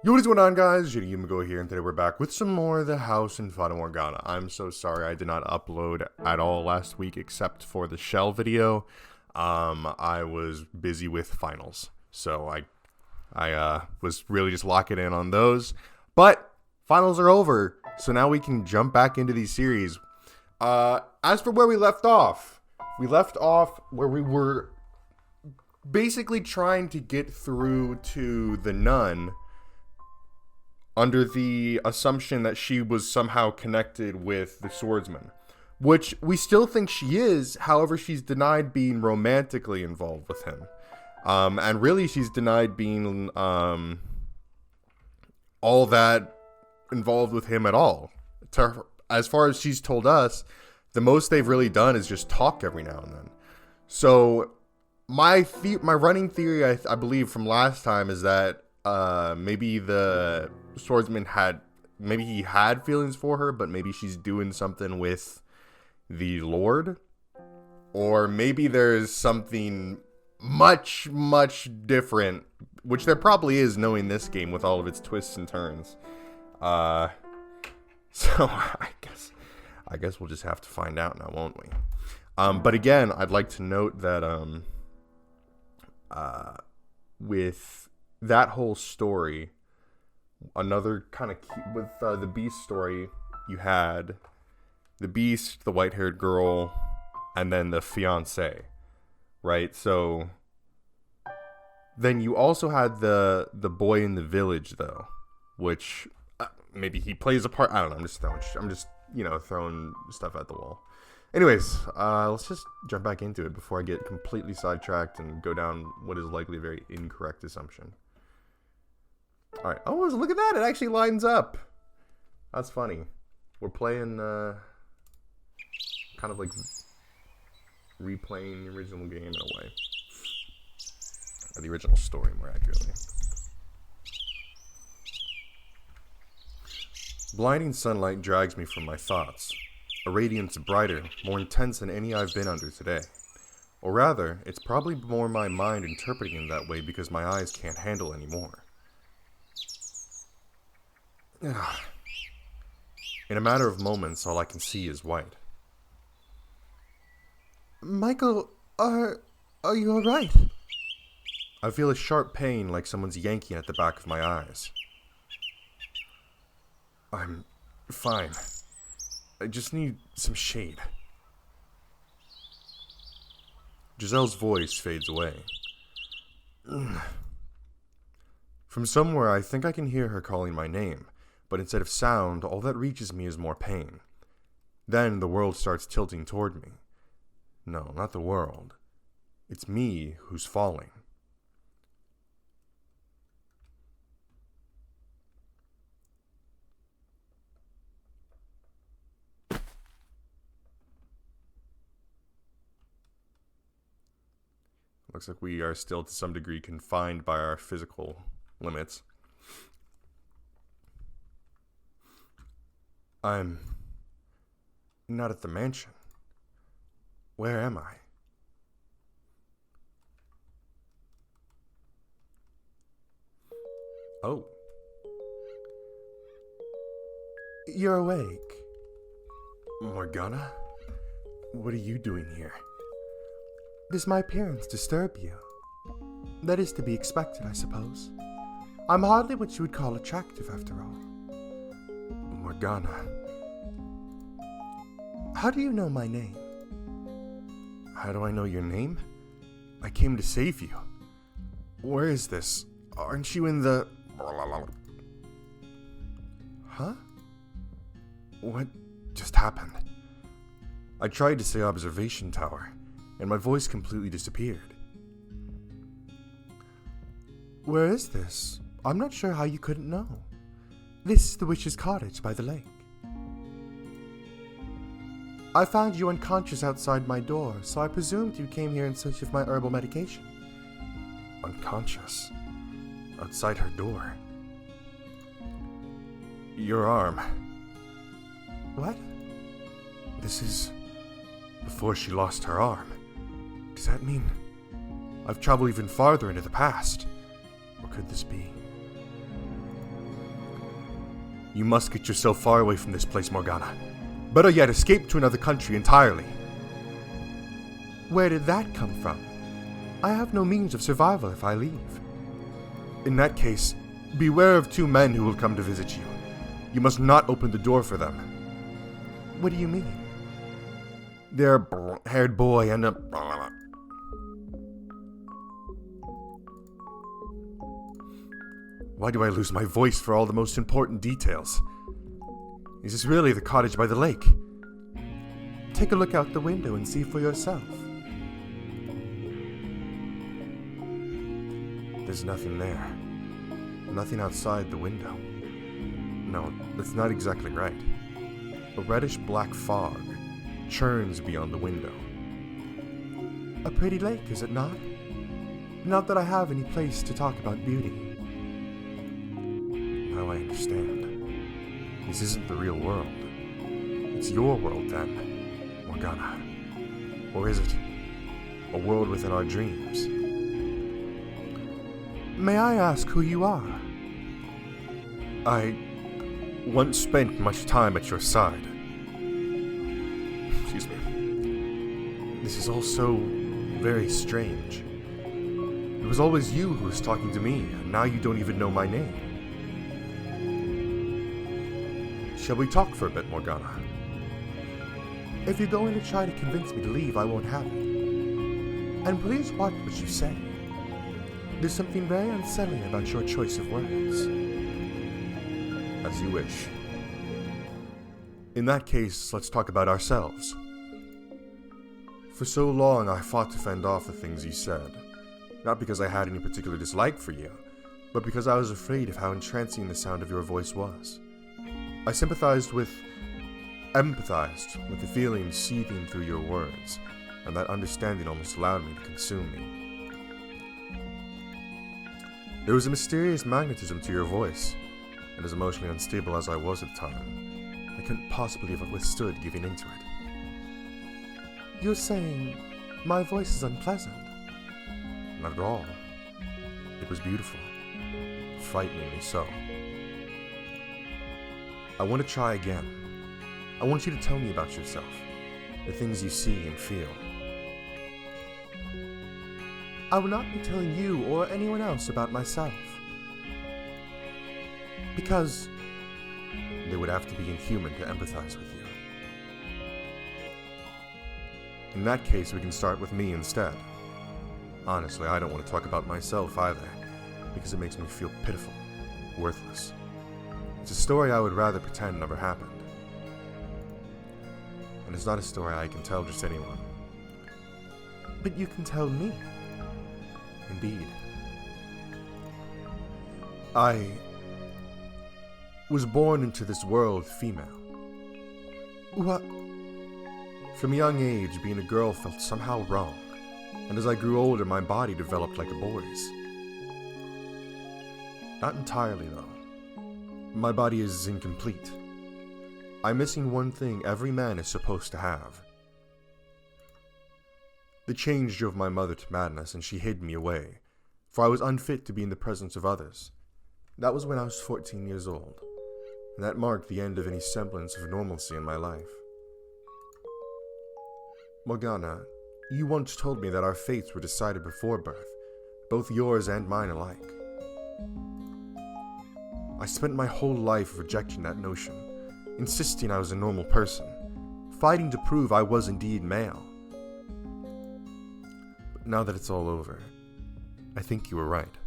Yo, what is going on, guys? J.Yumeko here, and today we're back with some more of The House in Fata Morgana. I'm so sorry I did not upload at all last week except for the shell video. I was busy with finals, so I was really just locking in on those. But finals are over, so now we can jump back into these series. As for where we left off where we were basically trying to get through to the nun, under the assumption that she was somehow connected with the swordsman, which we still think she is. However, she's denied being romantically involved with him, and really she's denied being all that involved with him at all. As far as she's told us, the most they've really done is just talk every now and then. So my running theory, I believe from last time, is that maybe the swordsman had feelings for her, but maybe she's doing something with the Lord, or maybe there's something much different, which there probably is, knowing this game with all of its twists and turns. So I guess we'll just have to find out now, won't we? But again, I'd like to note that with that whole story, another kind of key, with the Beast story, you had the Beast, the white-haired girl, and then the fiancé, right? So then you also had the boy in the village, though, which maybe he plays a part. I don't know. I'm just throwing stuff at the wall. Anyways, let's just jump back into it before I get completely sidetracked and go down what is likely a very incorrect assumption. Alright, oh, look at that, it actually lines up. That's funny. We're playing, kind of like replaying the original game in a way. Or the original story, more accurately. Blinding sunlight drags me from my thoughts. A radiance brighter, more intense than any I've been under today. Or rather, it's probably more my mind interpreting it that way because my eyes can't handle anymore. In a matter of moments, all I can see is white. Michael, are you alright? I feel a sharp pain, like someone's yanking at the back of my eyes. I'm fine. I just need some shade. Giselle's voice fades away. From somewhere, I think I can hear her calling my name. But instead of sound, all that reaches me is more pain. Then the world starts tilting toward me. No, not the world. It's me who's falling. Looks like we are still to some degree confined by our physical limits. I'm not at the mansion. Where am I? Oh. You're awake. Morgana? What are you doing here? Does my appearance disturb you? That is to be expected, I suppose. I'm hardly what you would call attractive, after all. Morgana. How do you know my name? How do I know your name? I came to save you. Where is this? Aren't you in the... Huh? What just happened? I tried to say observation tower, and my voice completely disappeared. Where is this? I'm not sure how you couldn't know. This is the witch's cottage by the lake. I found you unconscious outside my door, so I presumed you came here in search of my herbal medication. Unconscious? Outside her door? Your arm. What? This is before she lost her arm. Does that mean I've traveled even farther into the past? Or could this be? You must get yourself far away from this place, Morgana. Better yet, escape to another country entirely. Where did that come from? I have no means of survival if I leave. In that case, beware of two men who will come to visit you. You must not open the door for them. What do you mean? They're a blonde-haired boy and a... Why do I lose my voice for all the most important details? Is this really the cottage by the lake? Take a look out the window and see for yourself. There's nothing there. Nothing outside the window. No, that's not exactly right. A reddish-black fog churns beyond the window. A pretty lake, is it not? Not that I have any place to talk about beauty. Now I understand. This isn't the real world. It's your world, then, Morgana. Or is it a world within our dreams? May I ask who you are? I once spent much time at your side. Excuse me. This is all so very strange. It was always you who was talking to me, and now you don't even know my name. Shall we talk for a bit, Morgana? If you're going to try to convince me to leave, I won't have it. And please watch what you say. There's something very unsettling about your choice of words. As you wish. In that case, let's talk about ourselves. For so long, I fought to fend off the things you said. Not because I had any particular dislike for you, but because I was afraid of how entrancing the sound of your voice was. I empathized with the feelings seething through your words, and that understanding almost allowed me to consume me. There was a mysterious magnetism to your voice, and as emotionally unstable as I was at the time, I couldn't possibly have withstood giving into it. You're saying my voice is unpleasant? Not at all. It was beautiful. Frighteningly so. I want to try again. I want you to tell me about yourself, the things you see and feel. I will not be telling you or anyone else about myself. Because they would have to be inhuman to empathize with you. In that case, we can start with me instead. Honestly, I don't want to talk about myself either, because it makes me feel pitiful, worthless. It's a story I would rather pretend never happened. And it's not a story I can tell just anyone. But you can tell me. Indeed. I was born into this world female. What? From a young age, being a girl felt somehow wrong, and as I grew older, my body developed like a boy's. Not entirely, though. My body is incomplete. I'm missing one thing every man is supposed to have. The change drove my mother to madness, and she hid me away, for I was unfit to be in the presence of others. That was when I was 14 years old, and that marked the end of any semblance of normalcy in my life. Morgana, you once told me that our fates were decided before birth, both yours and mine alike. I spent my whole life rejecting that notion, insisting I was a normal person, fighting to prove I was indeed male. But now that it's all over, I think you were right.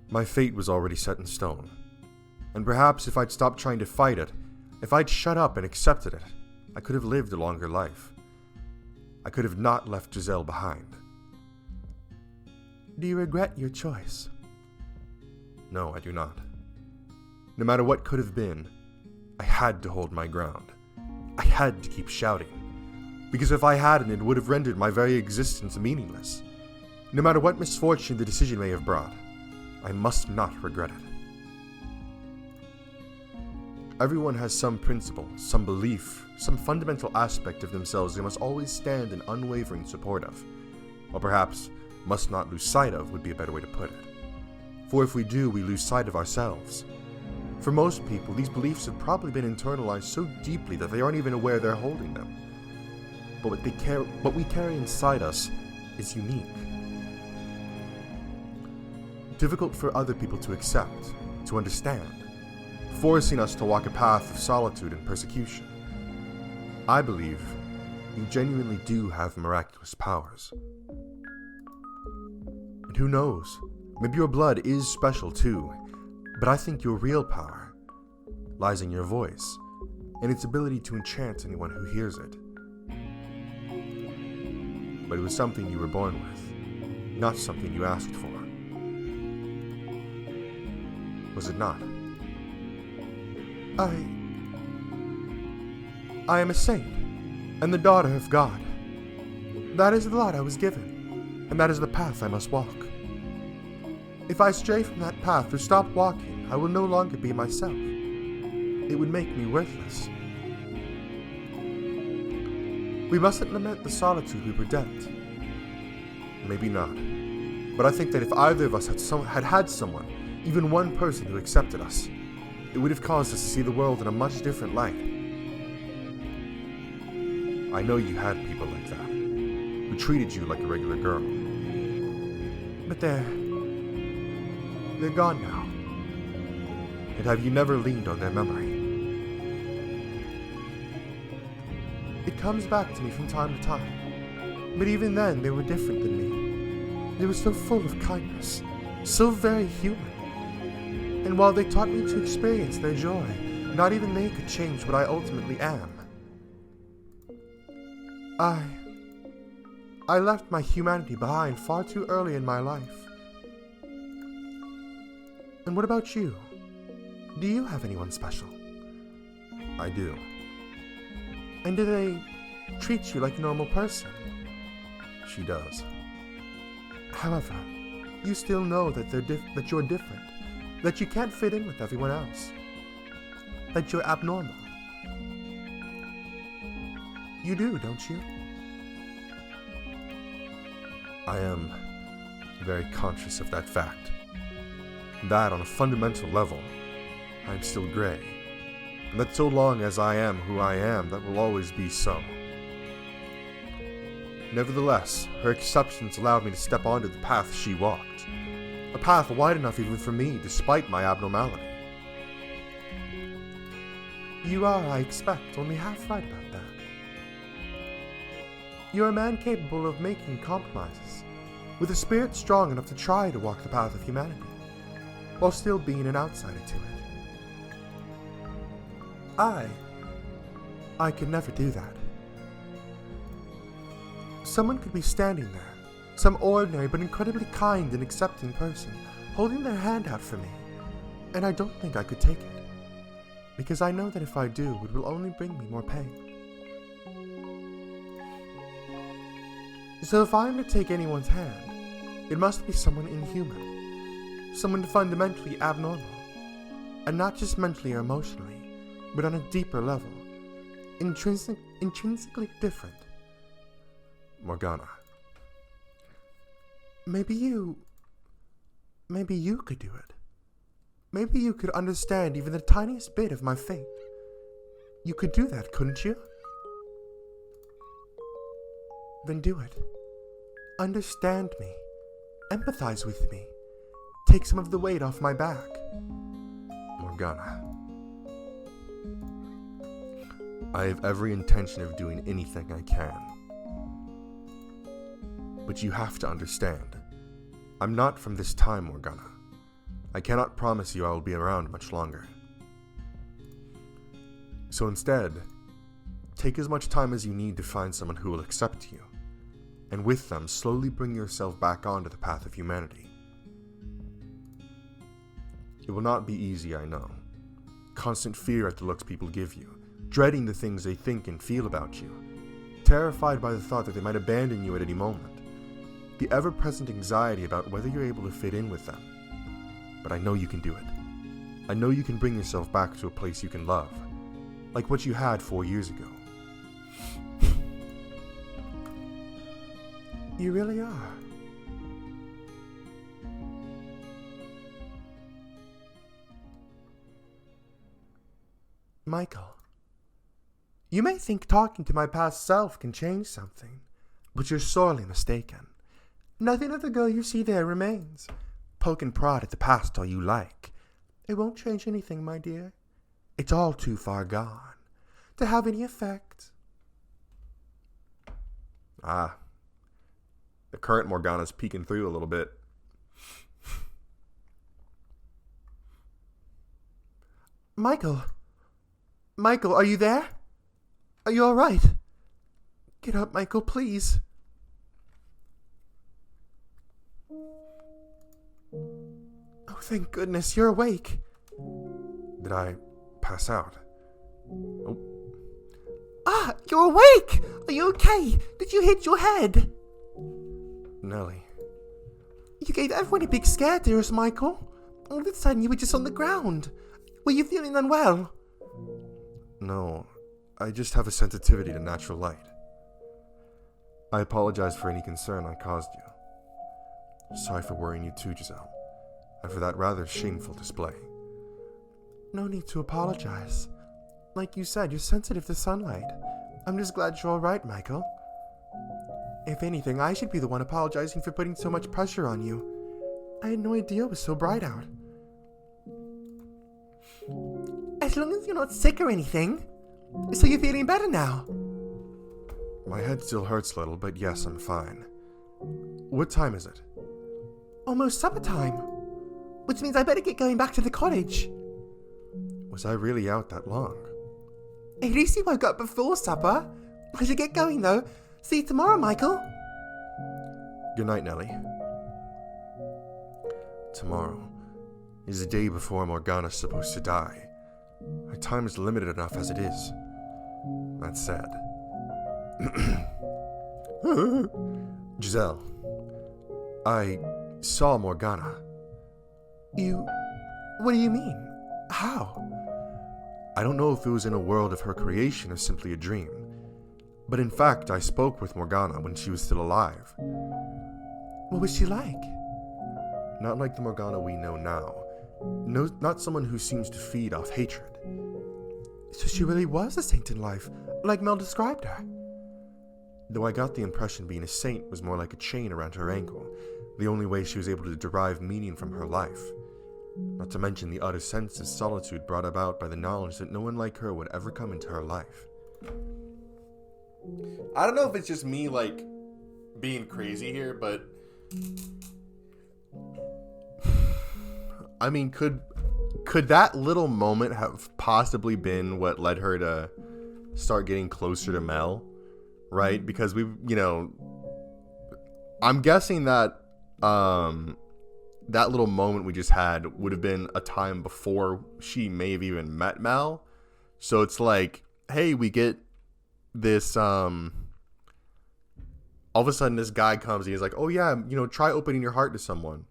My fate was already set in stone, and perhaps if I'd stopped trying to fight it, if I'd shut up and accepted it, I could have lived a longer life. I could have not left Giselle behind. Do you regret your choice? No, I do not. No matter what could have been, I had to hold my ground. I had to keep shouting, because if I hadn't, it would have rendered my very existence meaningless. No matter what misfortune the decision may have brought, I must not regret it. Everyone has some principle, some belief, some fundamental aspect of themselves they must always stand in unwavering support of, or perhaps must not lose sight of would be a better way to put it. For if we do, we lose sight of ourselves. For most people, these beliefs have probably been internalized so deeply that they aren't even aware they're holding them. But what we carry inside us is unique. Difficult for other people to accept, to understand, forcing us to walk a path of solitude and persecution. I believe you genuinely do have miraculous powers. And who knows, maybe your blood is special too, but I think your real power lies in your voice and its ability to enchant anyone who hears it. But it was something you were born with, not something you asked for. Was it not? I am a saint, and the daughter of God. That is the lot I was given, and that is the path I must walk. If I stray from that path or stop walking, I will no longer be myself. It would make me worthless. We mustn't lament the solitude we were dealt. Maybe not. But I think that if either of us had had someone, even one person who accepted us, it would have caused us to see the world in a much different light. I know you had people like that, who treated you like a regular girl. But they're gone now. And have you never leaned on their memory? It comes back to me from time to time, but even then they were different than me. They were so full of kindness, so very human. And while they taught me to experience their joy, not even they could change what I ultimately am. I left my humanity behind far too early in my life. And what about you? Do you have anyone special? I do. And do they treat you like a normal person? She does. However, you still know that that you're different, that you can't fit in with everyone else, that you're abnormal. You do, don't you? I am very conscious of that fact. That, on a fundamental level, I am still gray. And that so long as I am who I am, that will always be so. Nevertheless, her acceptance allowed me to step onto the path she walked. A path wide enough even for me, despite my abnormality. You are, I expect, only half right about that. You're a man capable of making compromises, with a spirit strong enough to try to walk the path of humanity, while still being an outsider to it. I could never do that. Someone could be standing there, some ordinary but incredibly kind and accepting person, holding their hand out for me, and I don't think I could take it, because I know that if I do, it will only bring me more pain. So if I am to take anyone's hand, it must be someone inhuman, someone fundamentally abnormal, and not just mentally or emotionally, but on a deeper level, intrinsically different. Morgana. Maybe you could do it. Maybe you could understand even the tiniest bit of my fate. You could do that, couldn't you? Then do it. Understand me. Empathize with me. Take some of the weight off my back. Morgana. I have every intention of doing anything I can. But you have to understand, I'm not from this time, Morgana. I cannot promise you I will be around much longer. So instead, take as much time as you need to find someone who will accept you, and with them, slowly bring yourself back onto the path of humanity. It will not be easy, I know. Constant fear at the looks people give you, dreading the things they think and feel about you, terrified by the thought that they might abandon you at any moment, the ever-present anxiety about whether you're able to fit in with them. But I know you can do it. I know you can bring yourself back to a place you can love, like what you had 4 years ago. You really are. Michael, you may think talking to my past self can change something, but you're sorely mistaken. Nothing of the girl you see there remains. Poke and prod at the past all you like. It won't change anything, my dear. It's all too far gone to have any effect. Ah, the current Morgana's peeking through a little bit. Michael, are you there? Are you all right? Get up, Michael, please. Oh, thank goodness, you're awake. Did I pass out? Oh. Ah, you're awake! Are you okay? Did you hit your head? Nelly. You gave everyone a big scare, dearest Michael. All of a sudden, you were just on the ground. Were you feeling unwell? No, I just have a sensitivity to natural light. I apologize for any concern I caused you. Sorry for worrying you too, Giselle, and for that rather shameful display. No need to apologize. Like you said, you're sensitive to sunlight. I'm just glad you're all right, Michael. If anything, I should be the one apologizing for putting so much pressure on you. I had no idea it was so bright out. As long as you're not sick or anything. So you're feeling better now? My head still hurts a little, but yes, I'm fine. What time is it? Almost supper time. Which means I better get going back to the cottage. Was I really out that long? At least you woke up before supper. I should get going though. See you tomorrow, Michael. Good night, Nelly. Tomorrow is the day before Morgana's supposed to die. Her time is limited enough as it is. That's sad. Giselle, I saw Morgana. What do you mean? How? I don't know if it was in a world of her creation or simply a dream. But in fact, I spoke with Morgana when she was still alive. What was she like? Not like the Morgana we know now. No, not someone who seems to feed off hatred. So she really was a saint in life, like Mel described her. Though I got the impression being a saint was more like a chain around her ankle, the only way she was able to derive meaning from her life. Not to mention the utter sense of solitude brought about by the knowledge that no one like her would ever come into her life. I don't know if it's just me, like, being crazy here, but I mean, could that little moment have possibly been what led her to start getting closer to Mel, right? Because I'm guessing that that little moment we just had would have been a time before she may have even met Mel. So it's like, hey, we get this, all of a sudden this guy comes and he's like, oh yeah, try opening your heart to someone.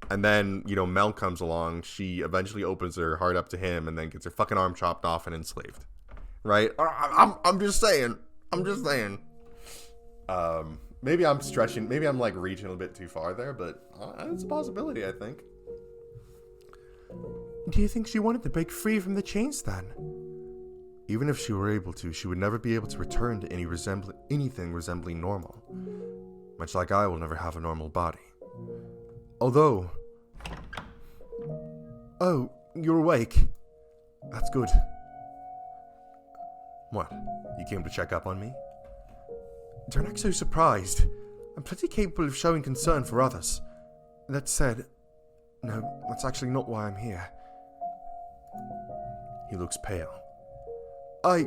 And then, Mel comes along. She eventually opens her heart up to him and then gets her fucking arm chopped off and enslaved. Right? I'm just saying. Maybe I'm stretching. Maybe I'm like reaching a bit too far there, but it's a possibility, I think. Do you think she wanted to break free from the chains then? Even if she were able to, she would never be able to return to anything resembling normal. Much like I will never have a normal body. Although... Oh, you're awake. That's good. What? You came to check up on me? Don't act so surprised. I'm pretty capable of showing concern for others. That said, no, that's actually not why I'm here. He looks pale. I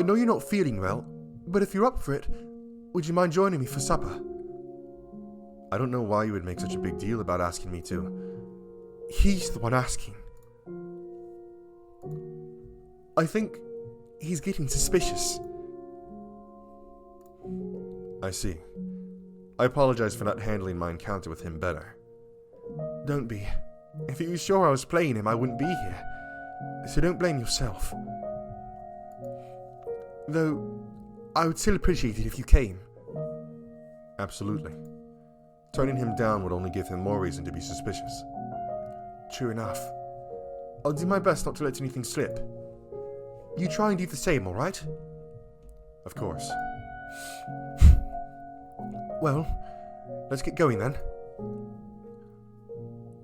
know you're not feeling well, but if you're up for it, would you mind joining me for supper? I don't know why you would make such a big deal about asking me to. He's the one asking. I think he's getting suspicious. I see. I apologize for not handling my encounter with him better. Don't be. If he was sure I was playing him, I wouldn't be here. So don't blame yourself. Though, I would still appreciate it if you came. Absolutely. Turning him down would only give him more reason to be suspicious. True enough. I'll do my best not to let anything slip. You try and do the same, alright? Of course. Well, let's get going then.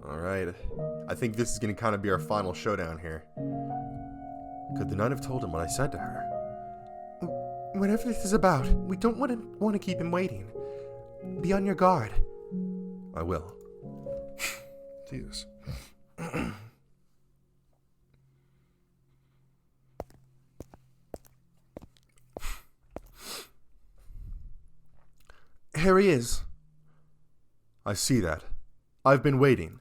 Alright. I think this is going to kind of be our final showdown here. Could the knight have told him what I said to her? Whatever this is about, we don't want to keep him waiting. Be on your guard. I will. Jesus. Here he is. I see that. I've been waiting.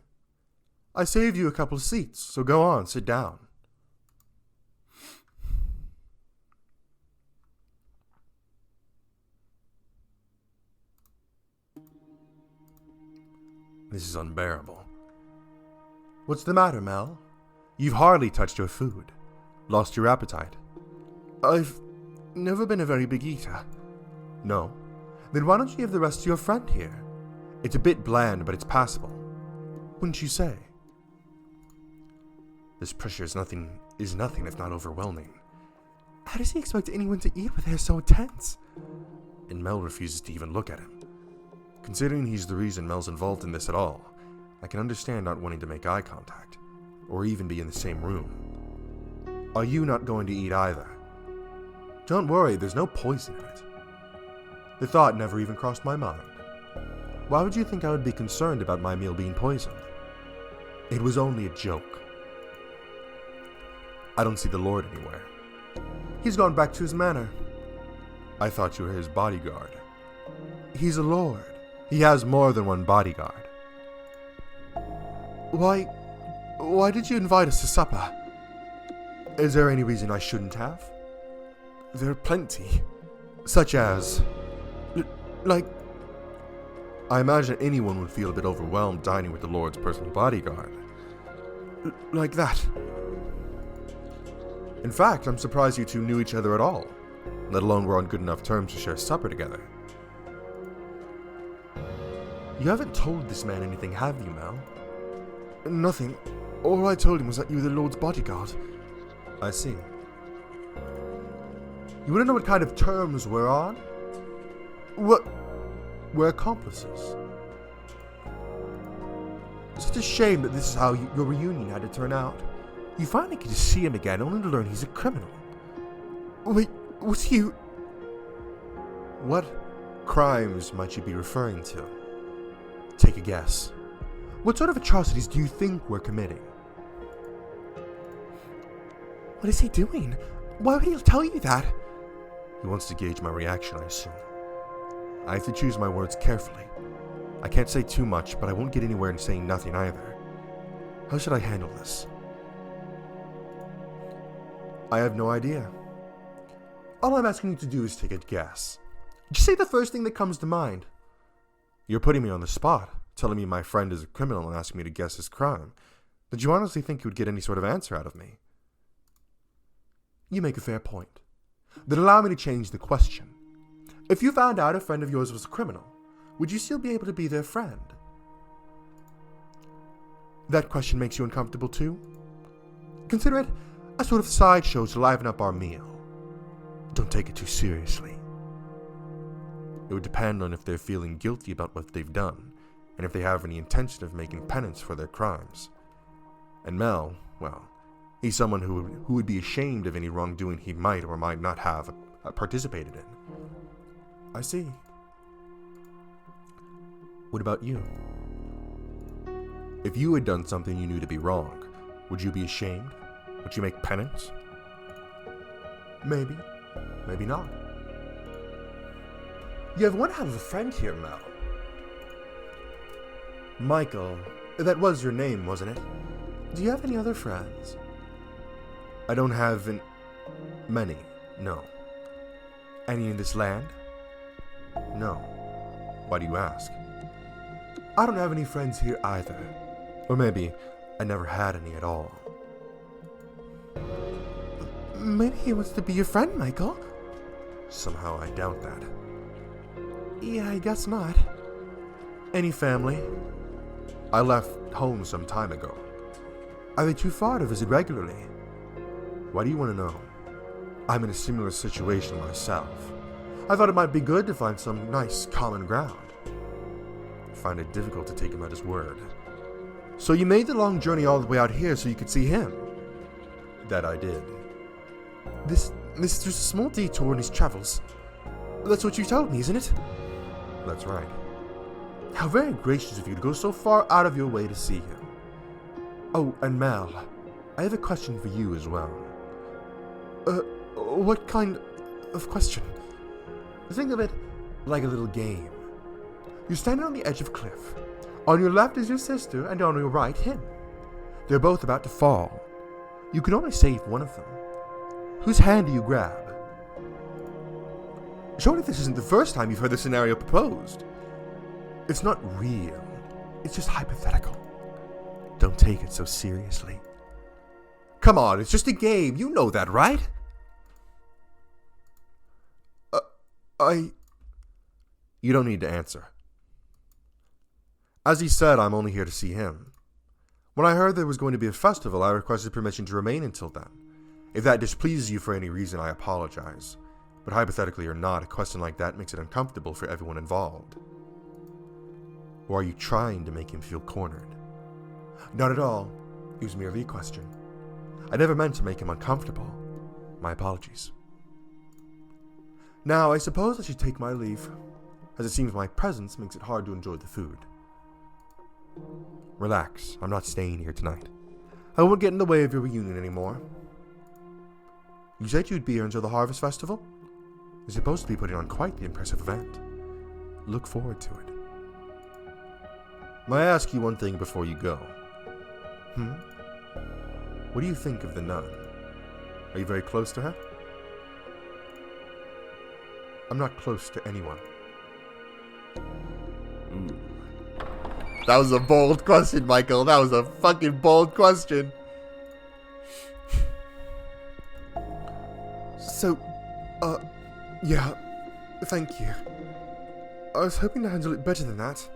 I saved you a couple of seats, so go on, sit down. This is unbearable. What's the matter, Mel? You've hardly touched your food. Lost your appetite. I've never been a very big eater. No? Then why don't you give the rest to your friend here? It's a bit bland, but it's passable. Wouldn't you say? This pressure is nothing if not overwhelming. How does he expect anyone to eat with hair so intense? And Mel refuses to even look at him. Considering he's the reason Mel's involved in this at all, I can understand not wanting to make eye contact, or even be in the same room. Are you not going to eat either? Don't worry, there's no poison in it. The thought never even crossed my mind. Why would you think I would be concerned about my meal being poisoned? It was only a joke. I don't see the Lord anywhere. He's gone back to his manor. I thought you were his bodyguard. He's a lord. He has more than one bodyguard. Why did you invite us to supper? Is there any reason I shouldn't have? There are plenty. Such as... I imagine anyone would feel a bit overwhelmed dining with the Lord's personal bodyguard. Like that. In fact, I'm surprised you two knew each other at all, let alone were on good enough terms to share supper together. You haven't told this man anything, have you, Mel? Nothing. All I told him was that you were the Lord's bodyguard. I see. You want to know what kind of terms we're on? We're accomplices. Such a shame that this is how your reunion had to turn out. You finally get to see him again, only to learn he's a criminal. Wait, was you... What crimes might you be referring to? Take a guess. What sort of atrocities do you think we're committing? What is he doing? Why would he tell you that? He wants to gauge my reaction, I assume. I have to choose my words carefully. I can't say too much, but I won't get anywhere in saying nothing either. How should I handle this? I have no idea. All I'm asking you to do is take a guess. Just say the first thing that comes to mind. You're putting me on the spot, telling me my friend is a criminal and asking me to guess his crime. Did you honestly think you would get any sort of answer out of me? You make a fair point. Then allow me to change the question. If you found out a friend of yours was a criminal, would you still be able to be their friend? That question makes you uncomfortable too? Consider it a sort of sideshow to liven up our meal. Don't take it too seriously. It would depend on if they're feeling guilty about what they've done, and if they have any intention of making penance for their crimes. And Mel, well, he's someone who would be ashamed of any wrongdoing he might or might not have participated in. I see. What about you? If you had done something you knew to be wrong, would you be ashamed? Would you make penance? Maybe. Maybe not. You have one hell of a friend here, Mel. Michael. That was your name, wasn't it? Do you have any other friends? I don't have many, no. Any in this land? No. Why do you ask? I don't have any friends here either. Or maybe I never had any at all. Maybe he wants to be your friend, Michael. Somehow I doubt that. Yeah, I guess not. Any family? I left home some time ago. Are they too far to visit regularly? Why do you want to know? I'm in a similar situation myself. I thought it might be good to find some nice common ground. I find it difficult to take him at his word. So you made the long journey all the way out here so you could see him? That I did. This is just a small detour in his travels. That's what you told me, isn't it? That's right. How very gracious of you to go so far out of your way to see him. Oh, and Mel, I have a question for you as well. What kind of question? Think of it like a little game. You're standing on the edge of a cliff. On your left is your sister, and on your right, him. They're both about to fall. You can only save one of them. Whose hand do you grab? Surely this isn't the first time you've heard this scenario proposed. It's not real. It's just hypothetical. Don't take it so seriously. Come on, it's just a game. You know that, right? You don't need to answer. As he said, I'm only here to see him. When I heard there was going to be a festival, I requested permission to remain until then. If that displeases you for any reason, I apologize. But hypothetically or not, a question like that makes it uncomfortable for everyone involved. Or are you trying to make him feel cornered? Not at all. It was merely a question. I never meant to make him uncomfortable. My apologies. Now, I suppose I should take my leave, as it seems my presence makes it hard to enjoy the food. Relax, I'm not staying here tonight. I won't get in the way of your reunion anymore. You said you'd be here until the Harvest Festival? You're supposed to be putting on quite the impressive event. Look forward to it. May I ask you one thing before you go? Hmm? What do you think of the nun? Are you very close to her? I'm not close to anyone. Ooh. That was a bold question, Michael. That was a fucking bold question. So, yeah, thank you. I was hoping to handle it better than that.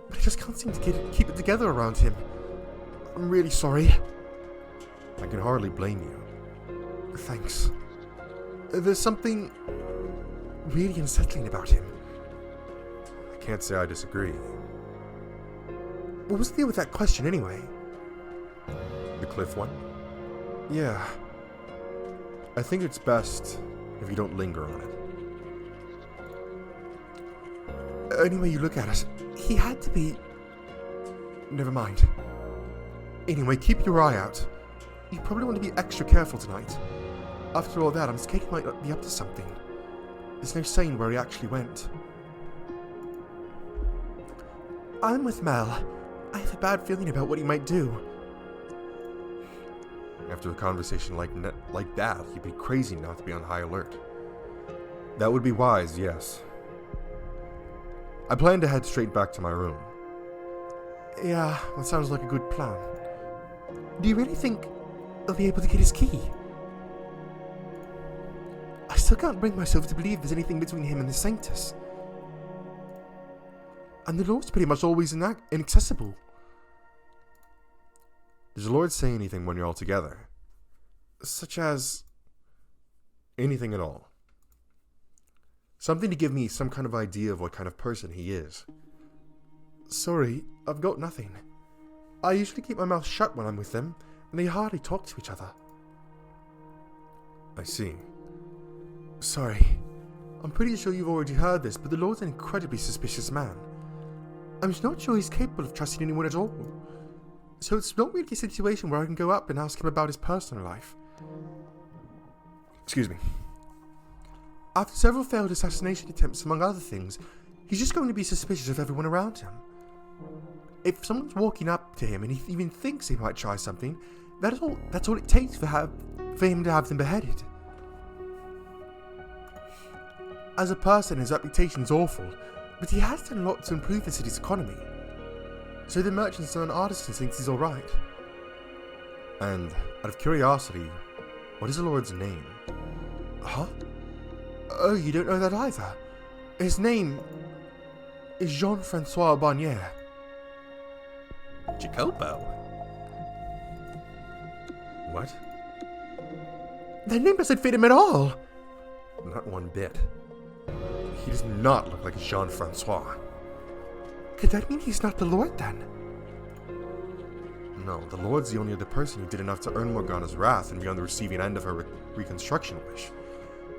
But I just can't seem to keep it together around him. I'm really sorry. I can hardly blame you. Thanks. There's something really unsettling about him. I can't say I disagree. What was the deal with that question anyway? The cliff one? Yeah. I think it's best if you don't linger on it. Any way you look at it, he had to be... Never mind. Anyway, keep your eye out. You probably want to be extra careful tonight. After all that, I'm scared he might not be up to something. There's no saying where he actually went. I'm with Mel. I have a bad feeling about what he might do. After a conversation like that, you'd be crazy not to be on high alert. That would be wise, yes. I plan to head straight back to my room. Yeah, that sounds like a good plan. Do you really think he'll be able to get his key? I still can't bring myself to believe there's anything between him and the Sanctus. And the Lord's pretty much always inaccessible. Does the Lord say anything when you're all together? Such as... anything at all. Something to give me some kind of idea of what kind of person he is. Sorry, I've got nothing. I usually keep my mouth shut when I'm with them, and they hardly talk to each other. I see. Sorry. I'm pretty sure you've already heard this, but the Lord's an incredibly suspicious man. I'm not sure he's capable of trusting anyone at all. So it's not really a situation where I can go up and ask him about his personal life. Excuse me. After several failed assassination attempts, among other things, he's just going to be suspicious of everyone around him. If someone's walking up to him and he even thinks he might try something, that's all it takes for him to have them beheaded. As a person, his reputation's awful, but he has done a lot to improve the city's economy. So the merchants and artisans think he's alright. And, out of curiosity, what is the Lord's name? Huh? Oh, you don't know that either? His name is Jean-Francois Barnier. Jacopo? What? That name doesn't fit him at all. Not one bit. He does not look like Jean-Francois. Could that mean he's not the Lord, then? No, the Lord's the only other person who did enough to earn Morgana's wrath and be on the receiving end of her reconstruction wish.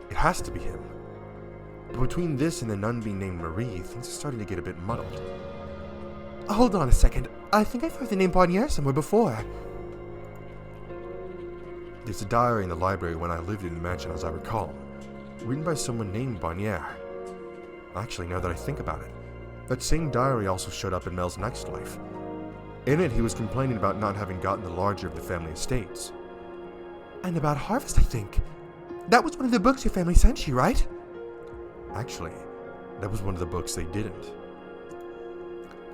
It has to be him. But between this and the nun being named Marie, things are starting to get a bit muddled. Hold on a second. I think I've heard the name Bonnier somewhere before. There's a diary in the library when I lived in the mansion, as I recall, written by someone named Bonnier. Actually, now that I think about it, that same diary also showed up in Mel's next life. In it, he was complaining about not having gotten the larger of the family estates. And about Harvest, I think. That was one of the books your family sent you, right? Actually, that was one of the books they didn't.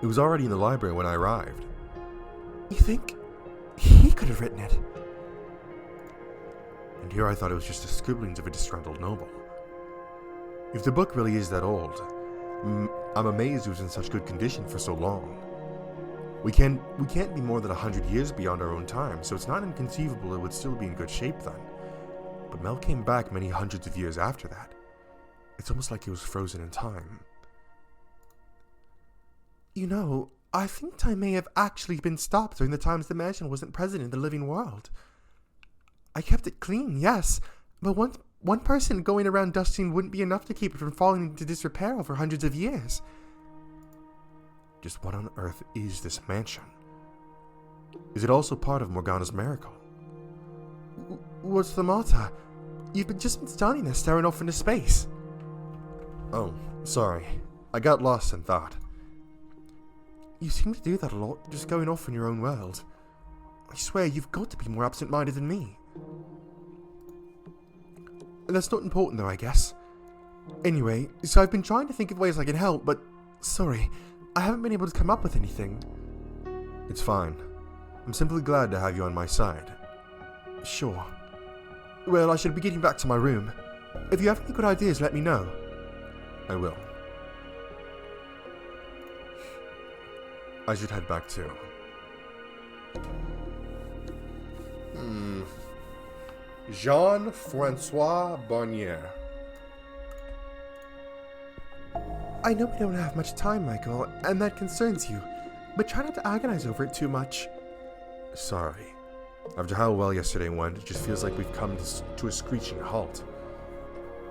It was already in the library when I arrived. You think he could have written it? And here I thought it was just the scribblings of a disgruntled noble. If the book really is that old, I'm amazed it was in such good condition for so long. We can't be more than 100 years beyond our own time, so it's not inconceivable it would still be in good shape then. But Mel came back many hundreds of years after that. It's almost like he was frozen in time. You know, I think time may have actually been stopped during the times the mansion wasn't present in the living world. I kept it clean, yes, but one person going around dusting wouldn't be enough to keep it from falling into disrepair over hundreds of years. Just what on earth is this mansion? Is it also part of Morgana's miracle? What's the matter? You've just been standing there staring off into space. Oh, sorry. I got lost in thought. You seem to do that a lot, just going off in your own world. I swear, you've got to be more absent-minded than me. That's not important though, I guess. Anyway, so I've been trying to think of ways I can help, but sorry, I haven't been able to come up with anything. It's fine. I'm simply glad to have you on my side. Sure. Well, I should be getting back to my room. If you have any good ideas, let me know. I will. I should head back too. Jean-Francois Bonnier. I know we don't have much time, Michael, and that concerns you, but try not to agonize over it too much. Sorry. After how well yesterday went, it just feels like we've come to a screeching halt.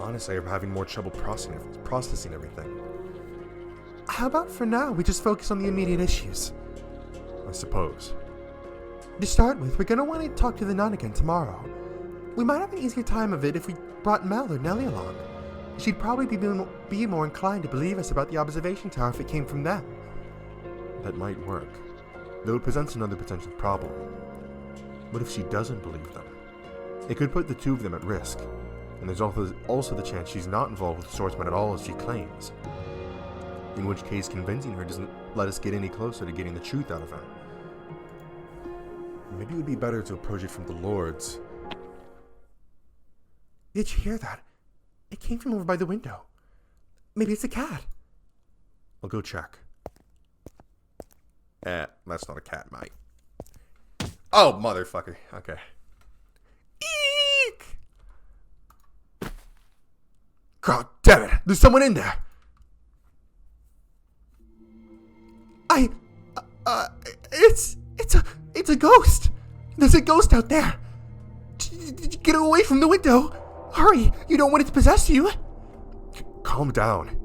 Honestly, I'm having more trouble processing everything. How about for now, we just focus on the immediate issues? I suppose. To start with, we're going to want to talk to the nun again tomorrow. We might have an easier time of it if we brought Mel or Nellie along. She'd probably be more inclined to believe us about the observation tower if it came from them. That might work, though it presents another potential problem. What if she doesn't believe them? It could put the two of them at risk, and there's also the chance she's not involved with the swordsman at all as she claims. In which case, convincing her doesn't let us get any closer to getting the truth out of her. Maybe it would be better to approach it from the Lord's. Did you hear that? It came from over by the window. Maybe it's a cat. I'll go check. That's not a cat, mate. Oh, motherfucker. Okay. Eek! God damn it! There's someone in there! It's a ghost! There's a ghost out there! Get away from the window! Hurry! You don't want it to possess you! Calm down.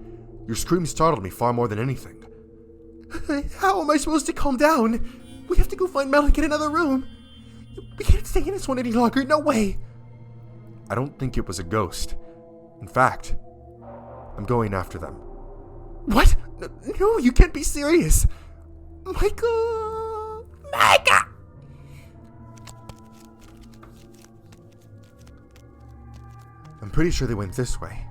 Your scream startled me far more than anything. How am I supposed to calm down? We have to go find Mel and get another room. We can't stay in this one any longer, no way! I don't think it was a ghost. In fact, I'm going after them. What? No, you can't be serious! Michael! Micah! I'm pretty sure they went this way.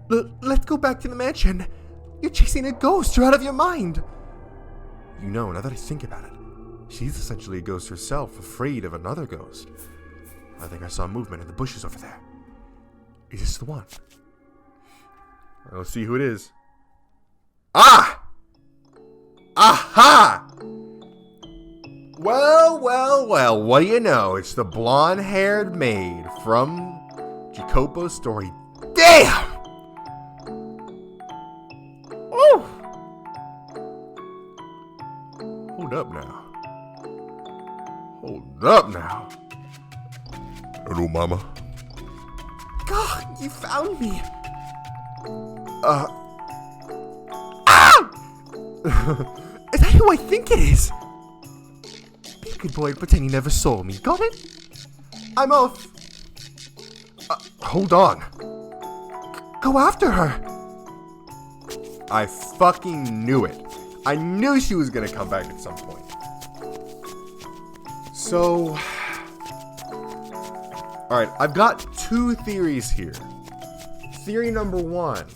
Let's go back to the mansion. You're chasing a ghost. You're out of your mind. You know, now that I think about it, she's essentially a ghost herself, afraid of another ghost. I think I saw movement in the bushes over there. Is this the one? Let's see who it is. Ah! Aha! Well, what do you know? It's the blonde-haired maid from Jacopo's story. Damn! Oh! Hold up now. Hello, mama. God, you found me. Is that who I think it is? Be a good boy and pretend you never saw me. Got it? I'm off. Hold on. Go after her. I fucking knew it. I knew she was gonna come back at some point. So, alright, I've got two theories here. Theory number one,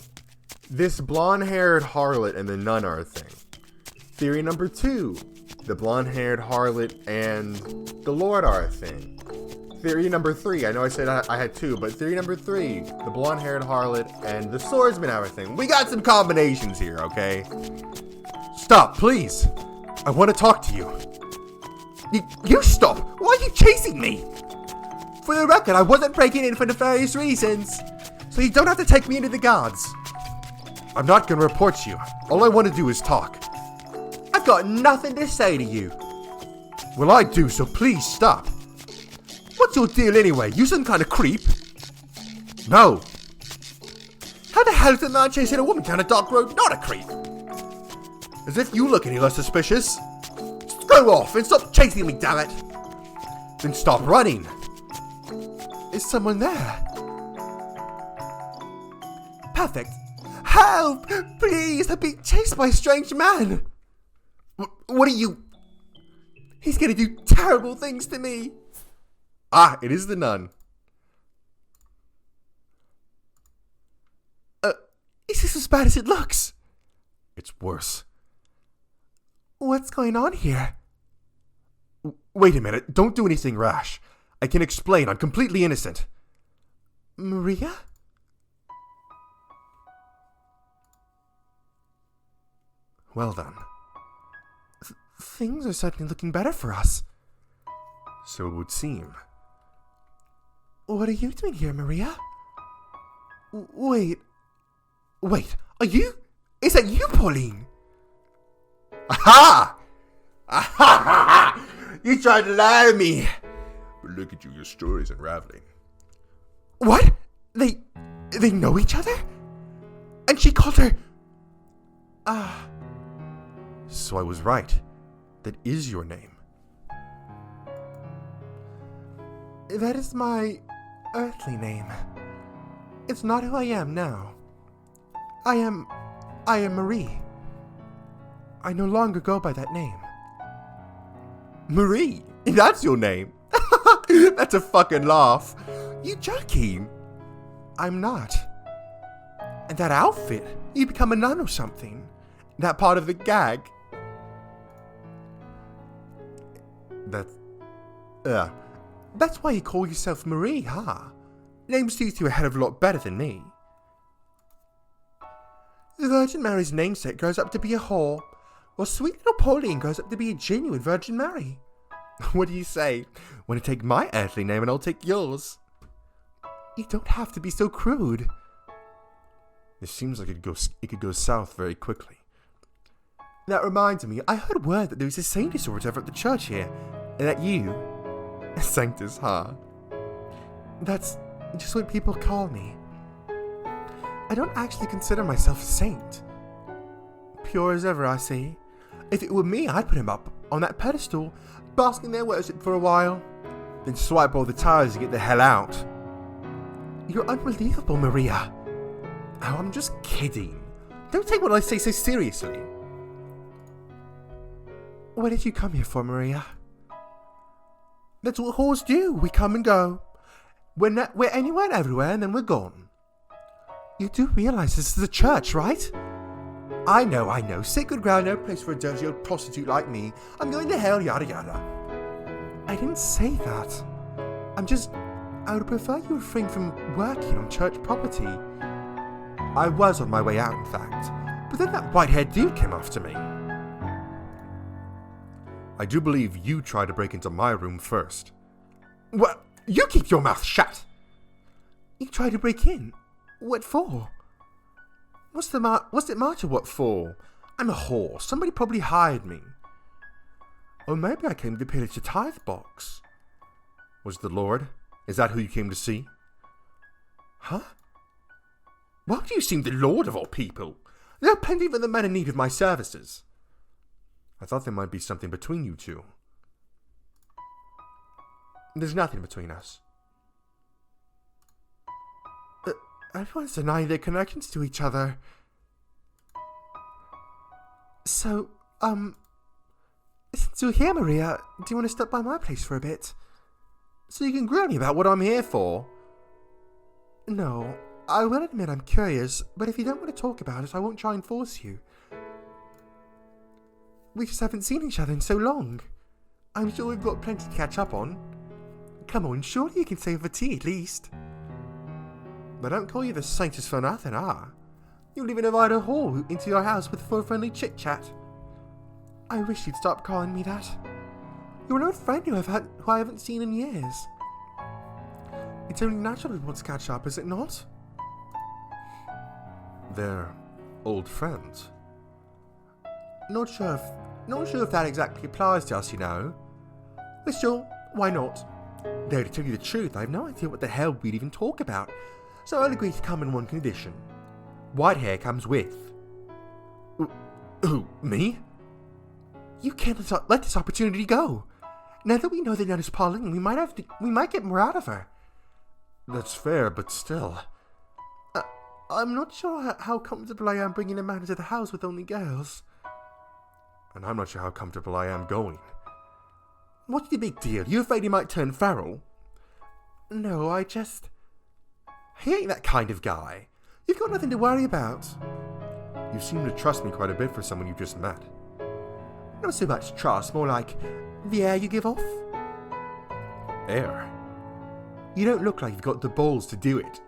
this blonde-haired harlot and the nun are a thing. Theory number two, the blonde-haired harlot and the Lord are a thing. Theory number three, I know I said I had two, but theory number three, the blonde-haired harlot and the swordsman are a thing. We got some combinations here, okay? Stop, please. I want to talk to you. You stop! Why are you chasing me? For the record, I wasn't breaking in for nefarious reasons, so you don't have to take me into the guards. I'm not gonna report you. All I want to do is talk. I've got nothing to say to you. Well, I do, so please stop. What's your deal anyway? You some kind of creep? No. How the hell is a man chasing a woman down a dark road not a creep? As if you look any less suspicious. Go off and stop chasing me, damn it. Then stop running. Is someone there? Perfect. Help! Please, I'm being chased by a strange man. What are you... He's gonna do terrible things to me. Ah, it is the nun. Is this as bad as it looks? It's worse. What's going on here? Wait a minute, don't do anything rash. I can explain, I'm completely innocent. Maria? Well then. Things are suddenly looking better for us. So it would seem. What are you doing here, Maria? Wait, are you? Is that you, Pauline? Aha! Aha! You tried to lie to me. But look at you, your story's unraveling. What? They know each other? And she called her... So I was right. That is your name. That is my earthly name. It's not who I am now. I am Marie. I no longer go by that name. Marie? That's your name? That's a fucking laugh. You joking? I'm not. And that outfit, you become a nun or something. That part of the gag. That's why you call yourself Marie, huh? Name suits you a hell of a lot better than me. The Virgin Mary's namesake grows up to be a whore, while sweet little Pauline grows up to be a genuine Virgin Mary. What do you say? Want to take my earthly name and I'll take yours? You don't have to be so crude. It seems like it could go south very quickly. That reminds me, I heard word that there was a saintess or whatever at the church here, and that you... A sanctus, huh? That's just what people call me. I don't actually consider myself a saint. Pure as ever, I say. If it were me, I'd put him up on that pedestal, bask in their worship for a while, then swipe all the tires and get the hell out. You're unbelievable, Maria. Oh, I'm just kidding. Don't take what I say so seriously. What did you come here for, Maria? That's what whores do. We come and go. We're anywhere and everywhere, and then we're gone. You do realize this is a church, right? I know. Sacred ground, no place for a dirty old prostitute like me. I'm going to hell, yada yada. I didn't say that. I would prefer you refrain from working on church property. I was on my way out, in fact. But then that white-haired dude came after me. I do believe you tried to break into my room first. What? You keep your mouth shut! You tried to break in? What for? What's it matter what for? I'm a whore. Somebody probably hired me. Or maybe I came to pillage the tithe box. Was it the Lord? Is that who you came to see? Huh? Why would you seem the Lord of all people? There are plenty of other men in need of my services. I thought there might be something between you two. There's nothing between us. Everyone's denying their connections to each other. So, since you're here, Maria, do you want to stop by my place for a bit? So you can grill me about what I'm here for? No, I will admit I'm curious, but if you don't want to talk about it, I won't try and force you. We just haven't seen each other in so long. I'm sure we've got plenty to catch up on. Come on, surely you can save for tea at least. But don't call you the saintess for nothing, You'll even invite a whore into your house with full friendly chit-chat. I wish you'd stop calling me that. You're an old friend who I haven't seen in years. It's only natural we want to catch up, is it not? They're old friends. Not sure if that exactly applies to us, you know. But sure, why not? Though to tell you the truth, I have no idea what the hell we'd even talk about, so I'll agree to come in one condition. White hair comes with. Who, me? You can't let this opportunity go. Now that we know that Nana's Pauline, we might get more out of her. That's fair, but still. I'm not sure how comfortable I am bringing a man into the house with only girls. And I'm not sure how comfortable I am going. What's the big deal? You afraid he might turn feral? No, he ain't that kind of guy. You've got nothing to worry about. You seem to trust me quite a bit for someone you just met. Not so much trust, more like the air you give off. Air? You don't look like you've got the balls to do it.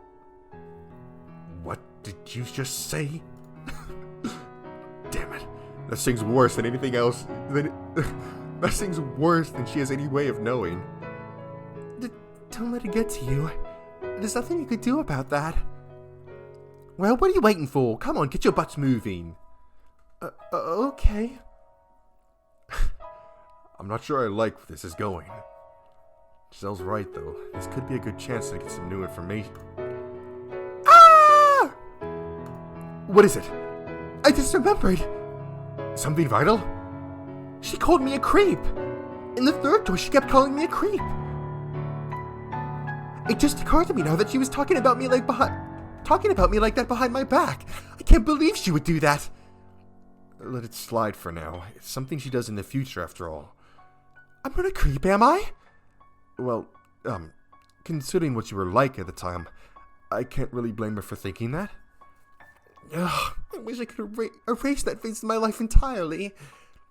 What did you just say? Damn it. That thing's worse than anything else. That thing's worse than she has any way of knowing. Don't let it get to you. There's nothing you could do about that. Well, what are you waiting for? Come on, get your butts moving. Okay. I'm not sure I like where this is going. Giselle's right, though. This could be a good chance to get some new information. Ah! What is it? I just remembered. Something vital? She called me a creep. In the third door, she kept calling me a creep. It just occurred to me now that she was talking about me like that behind my back. I can't believe she would do that. Let it slide for now. It's something she does in the future, after all. I'm not a creep, am I? Well, considering what you were like at the time, I can't really blame her for thinking that. Ugh, I wish I could erase that phase of my life entirely.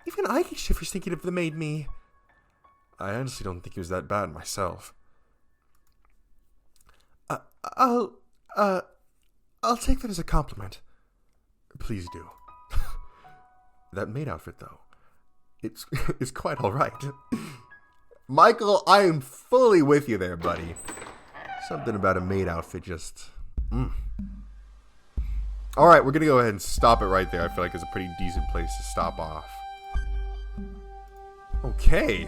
Even I get shivers thinking of the made me. I honestly don't think it was that bad myself. I'll take that as a compliment. Please do. That maid outfit, though, it's quite alright. Michael, I am fully with you there, buddy. Something about a maid outfit just... Alright, we're gonna go ahead and stop it right there. I feel like it's a pretty decent place to stop off. Okay.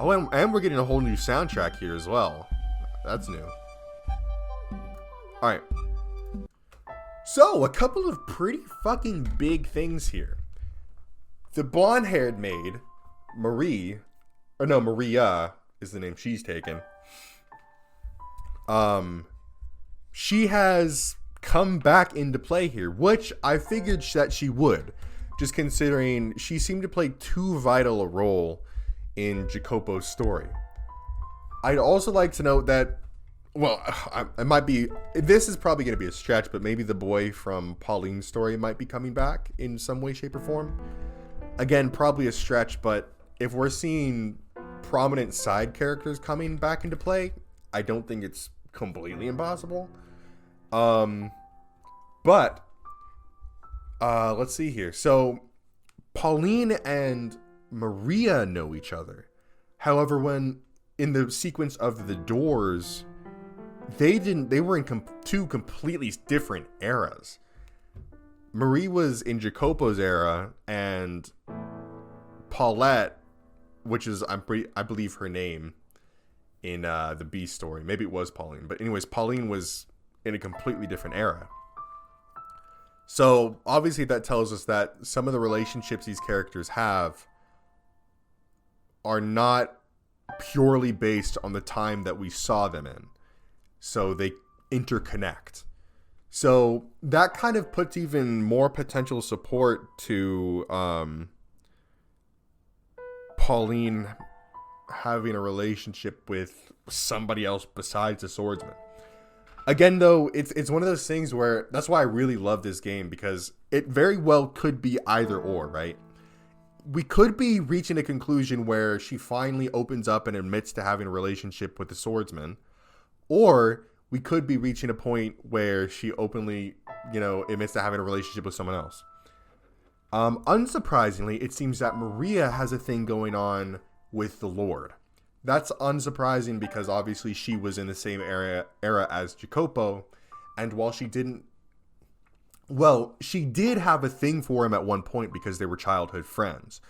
Oh, and we're getting a whole new soundtrack here as well. That's new. Alright. So, a couple of pretty fucking big things here. The blonde-haired maid, Maria is the name she's taken. She has come back into play here, which I figured that she would, just considering she seemed to play too vital a role in Jacopo's story. I'd also like to note that, well, this is probably going to be a stretch, but maybe the boy from Pauline's story might be coming back in some way, shape, or form. Again, probably a stretch, but if we're seeing prominent side characters coming back into play, I don't think it's completely impossible. But let's see here. So Pauline and Maria know each other. However, when in the sequence of the doors, they were in two completely different eras. Marie was in Jacopo's era, and Paulette, which is I believe her name in the B story. Maybe it was Pauline, but anyways, Pauline was in a completely different era. So obviously that tells us that some of the relationships these characters have are not purely based on the time that we saw them in. So they interconnect. So that kind of puts even more potential support to Pauline having a relationship with somebody else besides the swordsman. Again, though, it's one of those things where that's why I really love this game, because it very well could be either or, right? We could be reaching a conclusion where she finally opens up and admits to having a relationship with the swordsman, or we could be reaching a point where she openly, admits to having a relationship with someone else. Unsurprisingly, it seems that Maria has a thing going on with the Lord. That's unsurprising because obviously she was in the same era as Jacopo, and while she did have a thing for him at one point because they were childhood friends.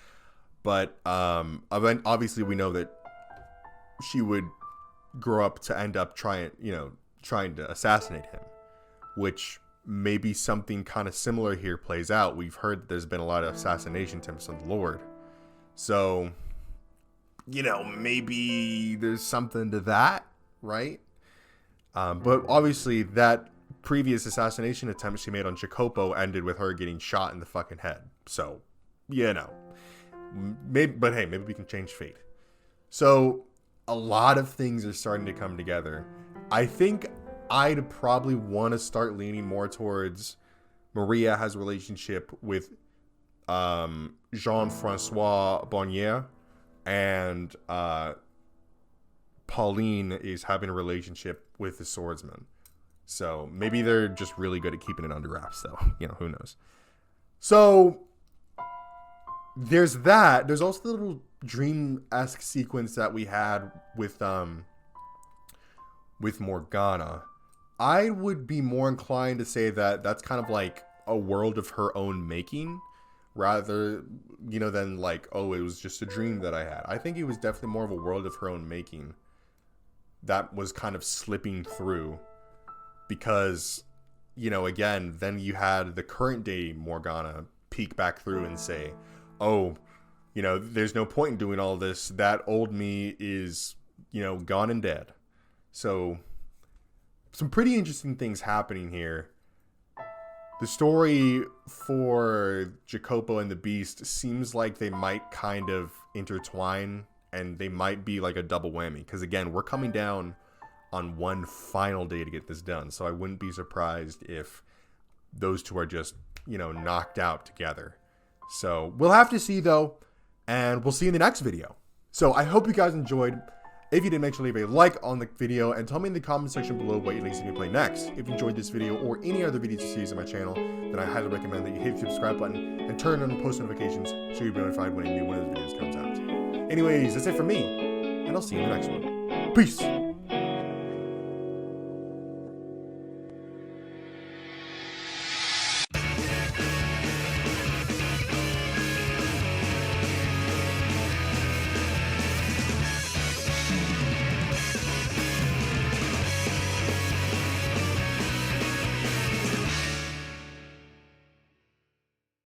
But obviously we know that she would grow up to end up trying to assassinate him, which maybe something kind of similar here plays out. We've heard that there's been a lot of assassination attempts on the Lord. So, maybe there's something to that, right? But obviously that previous assassination attempt she made on Jacopo ended with her getting shot in the fucking head. So, maybe we can change fate. So, a lot of things are starting to come together. I think I'd probably want to start leaning more towards Maria has a relationship with Jean-Francois Bonnier, and Pauline is having a relationship with the swordsman. So maybe they're just really good at keeping it under wraps, though. Who knows? So there's that. There's also the little dream-esque sequence that we had with Morgana. I would be more inclined to say that that's kind of like a world of her own making, rather, than like, oh, it was just a dream that I had. I think it was definitely more of a world of her own making that was kind of slipping through, because, again, then you had the current day Morgana peek back through and say, oh, there's no point in doing all this. That old me is, gone and dead. So some pretty interesting things happening here. The story for Jacopo and the Beast seems like they might kind of intertwine, and they might be like a double whammy. Because again, we're coming down on one final day to get this done. So I wouldn't be surprised if those two are just, knocked out together. So we'll have to see, though. And we'll see you in the next video. So I hope you guys enjoyed. If you did, make sure to leave a like on the video and tell me in the comment section below what you'd like to see me play next. If you enjoyed this video or any other videos or series on my channel, then I highly recommend that you hit the subscribe button and turn on the post notifications so you'll be notified when a new one of those videos comes out. Anyways, that's it for me, and I'll see you in the next one. Peace!